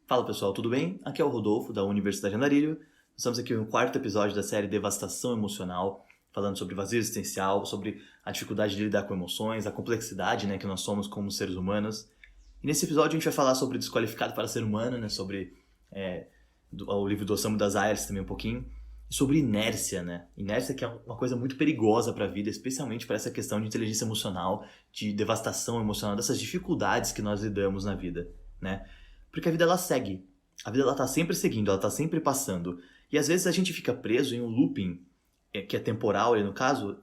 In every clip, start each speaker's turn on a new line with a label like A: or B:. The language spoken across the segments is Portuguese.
A: Fala pessoal, tudo bem? Aqui é o Rodolfo, da Universidade Andarilho. Nós estamos aqui no quarto episódio da série Devastação Emocional, falando sobre vazio existencial, sobre a dificuldade de lidar com emoções, a complexidade, que nós somos como seres humanos. E nesse episódio a gente vai falar sobre Desqualificado para Ser Humano, sobre o livro do Osamu Dazai também um pouquinho, e sobre inércia, Inércia que é uma coisa muito perigosa para a vida, especialmente para essa questão de inteligência emocional, de devastação emocional, dessas dificuldades que nós lidamos na vida, Porque a vida ela segue. A vida ela tá sempre seguindo, ela tá sempre passando. E às vezes a gente fica preso em um looping, que é temporal, no caso,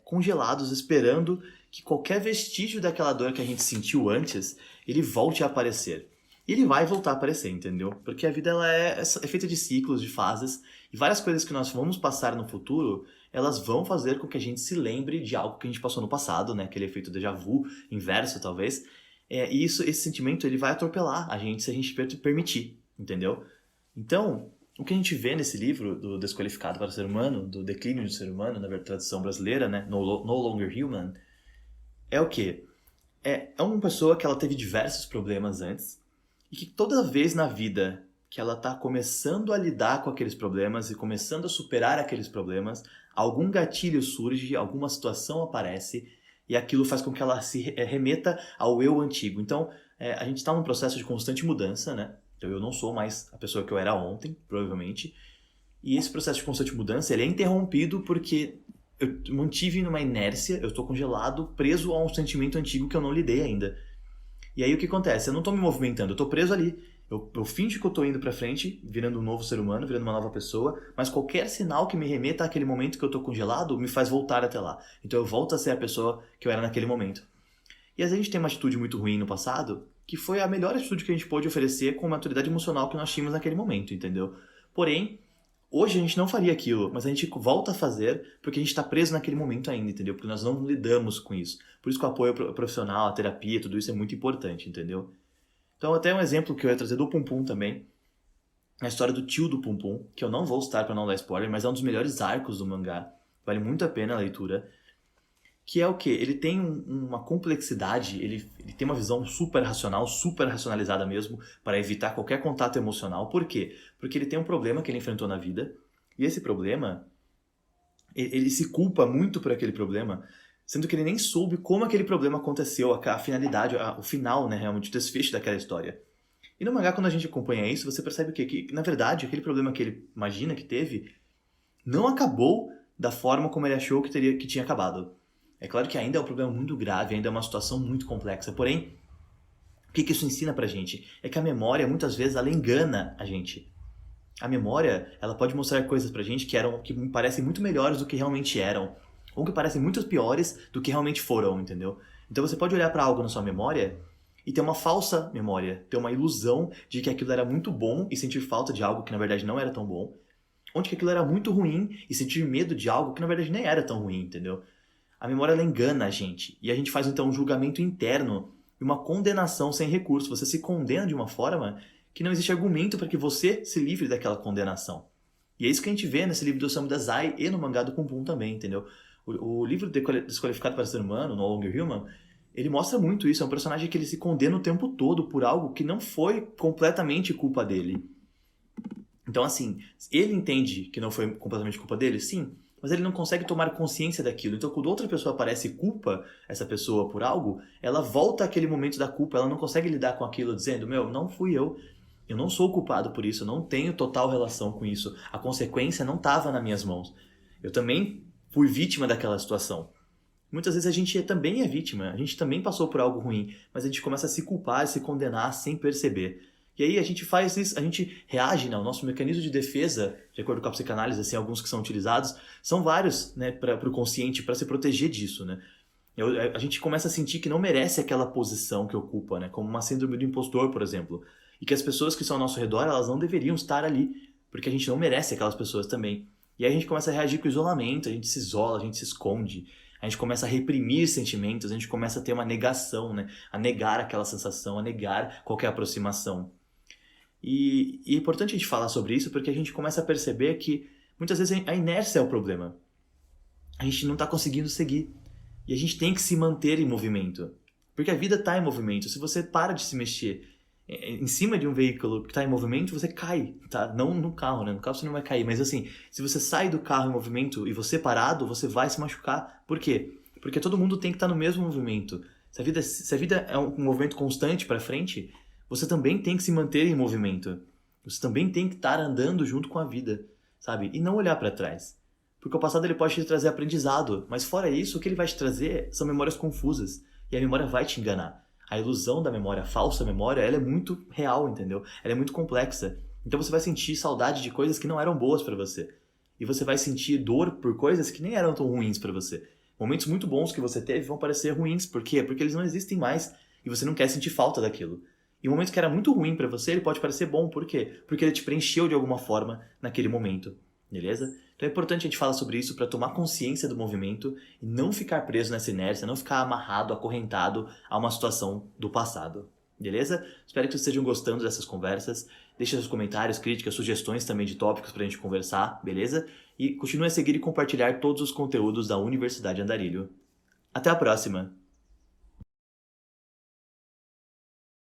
A: congelados, esperando que qualquer vestígio daquela dor que a gente sentiu antes, ele volte a aparecer. E ele vai voltar a aparecer, entendeu? Porque a vida ela é feita de ciclos, de fases, e várias coisas que nós vamos passar no futuro, elas vão fazer com que a gente se lembre de algo que a gente passou no passado, aquele efeito déjà vu inverso, talvez. E esse sentimento ele vai atropelar a gente se a gente permitir, entendeu? Então, o que a gente vê nesse livro do Desqualificado para Ser Humano, do Declínio do Ser Humano, na tradução brasileira, No Longer Human, é o quê? É uma pessoa que ela teve diversos problemas antes e que toda vez na vida que ela está começando a lidar com aqueles problemas e começando a superar aqueles problemas, algum gatilho surge, alguma situação aparece e aquilo faz com que ela se remeta ao eu antigo. Então, a gente está num processo de constante mudança, Então, eu não sou mais a pessoa que eu era ontem, provavelmente. E esse processo de constante mudança, ele é interrompido porque eu mantive numa inércia, eu estou congelado, preso a um sentimento antigo que eu não lidei ainda. E aí, o que acontece? Eu não estou me movimentando, eu estou preso ali. Eu finjo que eu estou indo para frente, virando um novo ser humano, virando uma nova pessoa, mas qualquer sinal que me remeta àquele momento que eu estou congelado me faz voltar até lá. Então eu volto a ser a pessoa que eu era naquele momento. E às vezes a gente tem uma atitude muito ruim no passado, que foi a melhor atitude que a gente pôde oferecer com a maturidade emocional que nós tínhamos naquele momento, entendeu? Porém, hoje a gente não faria aquilo, mas a gente volta a fazer porque a gente está preso naquele momento ainda, entendeu? Porque nós não lidamos com isso. Por isso que o apoio profissional, a terapia, tudo isso é muito importante, entendeu? Então, até um exemplo que eu ia trazer do Pum Pum também, a história do tio do Pum Pum, que eu não vou citar para não dar spoiler, mas é um dos melhores arcos do mangá, vale muito a pena a leitura, que é o quê? Ele tem uma complexidade, ele tem uma visão super racional, super racionalizada mesmo, para evitar qualquer contato emocional. Por quê? Porque ele tem um problema que ele enfrentou na vida, e esse problema, ele se culpa muito por aquele problema, sendo que ele nem soube como aquele problema aconteceu, a finalidade, o final, realmente, o desfecho daquela história. E no mangá, quando a gente acompanha isso, você percebe o quê? Que, na verdade, aquele problema que ele imagina que teve não acabou da forma como ele achou que tinha acabado. É claro que ainda é um problema muito grave, ainda é uma situação muito complexa, porém, o que isso ensina pra gente? É que a memória, muitas vezes, ela engana a gente. A memória, ela pode mostrar coisas pra gente que me parecem muito melhores do que realmente eram, ou que parecem muito piores do que realmente foram, entendeu? Então você pode olhar para algo na sua memória e ter uma falsa memória, ter uma ilusão de que aquilo era muito bom e sentir falta de algo que na verdade não era tão bom, onde que aquilo era muito ruim e sentir medo de algo que na verdade nem era tão ruim, entendeu? A memória ela engana a gente e a gente faz então um julgamento interno e uma condenação sem recurso. Você se condena de uma forma que não existe argumento para que você se livre daquela condenação. E é isso que a gente vê nesse livro do Osamu Dazai e no mangá do Pum Pum também, entendeu? O livro Desqualificado para Ser Humano, No Longer Human, ele mostra muito isso. É um personagem que ele se condena o tempo todo por algo que não foi completamente culpa dele. Então, assim, ele entende que não foi completamente culpa dele? Sim. Mas ele não consegue tomar consciência daquilo. Então, quando outra pessoa aparece e culpa essa pessoa por algo, ela volta àquele momento da culpa. Ela não consegue lidar com aquilo dizendo, não fui eu. Eu não sou culpado por isso. Eu não tenho total relação com isso. A consequência não estava nas minhas mãos. Eu também fui vítima daquela situação. Muitas vezes a gente também é vítima, a gente também passou por algo ruim, mas a gente começa a se culpar, a se condenar sem perceber. E aí a gente faz isso, a gente reage, O nosso mecanismo de defesa, de acordo com a psicanálise, assim, alguns que são utilizados, são vários, para o consciente, para se proteger disso, A gente começa a sentir que não merece aquela posição que ocupa, como uma síndrome do impostor, por exemplo. E que as pessoas que estão ao nosso redor, elas não deveriam estar ali, porque a gente não merece aquelas pessoas também. E aí a gente começa a reagir com isolamento, a gente se isola, a gente se esconde, a gente começa a reprimir sentimentos, a gente começa a ter uma negação, A negar aquela sensação, a negar qualquer aproximação. E é importante a gente falar sobre isso porque a gente começa a perceber que muitas vezes a inércia é o problema. A gente não está conseguindo seguir. E a gente tem que se manter em movimento. Porque a vida está em movimento. Se você para de se mexer em cima de um veículo que está em movimento, você cai, tá? Não no carro, né? No carro você não vai cair, mas assim, se você sai do carro em movimento e você parado, você vai se machucar. Por quê? Porque todo mundo tem que estar no mesmo movimento. Se a vida é um movimento constante para frente, você também tem que se manter em movimento. Você também tem que estar andando junto com a vida, sabe? E não olhar para trás. Porque o passado ele pode te trazer aprendizado, mas fora isso, o que ele vai te trazer são memórias confusas. E a memória vai te enganar. A ilusão da memória, a falsa memória, ela é muito real, entendeu? Ela é muito complexa. Então você vai sentir saudade de coisas que não eram boas pra você. E você vai sentir dor por coisas que nem eram tão ruins pra você. Momentos muito bons que você teve vão parecer ruins. Por quê? Porque eles não existem mais e você não quer sentir falta daquilo. E o momento que era muito ruim pra você, ele pode parecer bom. Por quê? Porque ele te preencheu de alguma forma naquele momento. Beleza? Então é importante a gente falar sobre isso para tomar consciência do movimento e não ficar preso nessa inércia, não ficar amarrado, acorrentado a uma situação do passado. Beleza? Espero que vocês estejam gostando dessas conversas. Deixe seus comentários, críticas, sugestões também de tópicos para a gente conversar, beleza? E continue a seguir e compartilhar todos os conteúdos da Universidade Andarilho. Até a próxima!